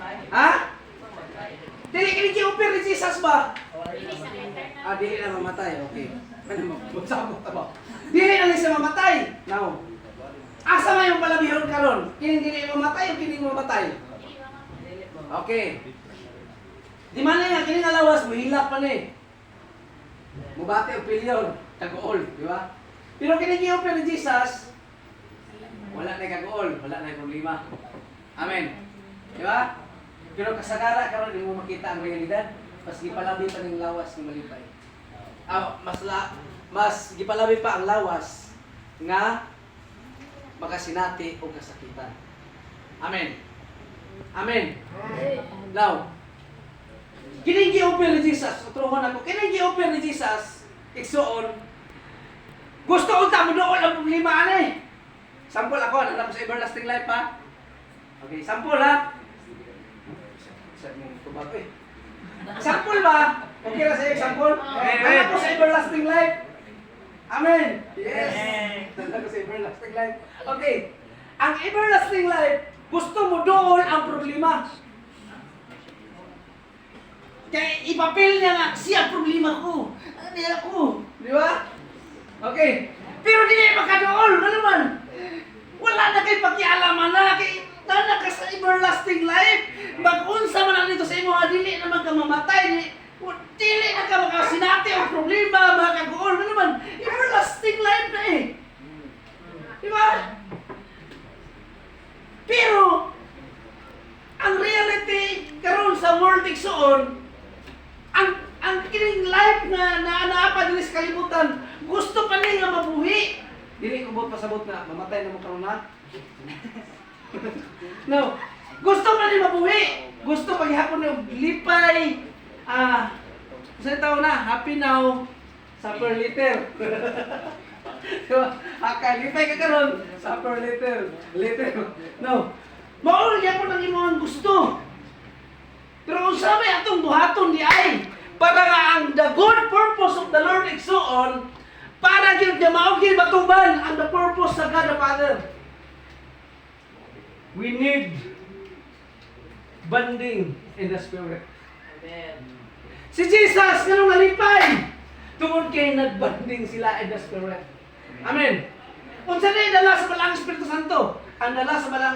Ha? Dili kini gi-offer ni Jesus ba? Dili na mamatay. Okay. Magsabot ta ba? Dili na siya mamatay. Now. Asa man yung palabihon karon? Kini dili mamatay o kini mamatay? Okay. Di man nga kini nga lawas mo hilak pa ni. Mubati og pilyon, kag-uol, di ba? Pero kini gi-offer ni Jesus, wala na kag-uol, wala na problema. Amen. Di ba? Pero kasagara karon di mo makita ang realidad, mas gipalabi pa ning lawas ng malipay. Mas gipalabi pa ang lawas nga makasinati o kasakitan. Amen. Amen. Now, kini gi-offer ni Jesus, utrohon ako, kini gi-offer ni Jesus, igsuon, gusto unta mo doon ang problema ani. Sample ako, alam ko sa everlasting life ha. Okay, sample ha. Sample ba? Okay na sa example? Alam ko sa everlasting life. Amen. Yes. Alam ko sa everlasting life. Okay. Ang everlasting life, gusto mo doon ang problema. Kaya ipapil niya nga, siya problema ko. Hindi ako. Di ba? Okay. Pero di na makadool. Ano naman? Wala na kayo pakialaman na. Nana ka sa everlasting life. Mag-unsa man ang nito sa imo, dili naman ka mamatay. Dili na ka makasinati o problema, makagool. Ano naman? Everlasting life na eh. Di ba? Pero, ang reality karon sa world igsoon, ang kining life na naapa dili sa kalibutan, gusto pa ni nga mabuhi. Dili ko bot pasabot na mamatay na mo karon na. No. Gusto pa ni mabuhi. Gusto paghihapon ng lipay. Sa taon na, happy now, supper later. Lipay ka karon, supper later. No. Maul ya po nang imong gusto. Pero kung sabi atong buhaton di ay, para nga ang the good purpose of the Lord igsuon, para gyud nga maugid matuban ang the purpose sa God the Father. We need bonding in the Spirit. Amen. Si Jesus, ganun nalipay. Tungod kay nagbanding sila in the Spirit. Amen. Kung saan ay dala sa Balang Espiritu Santo, ang dala sa Balang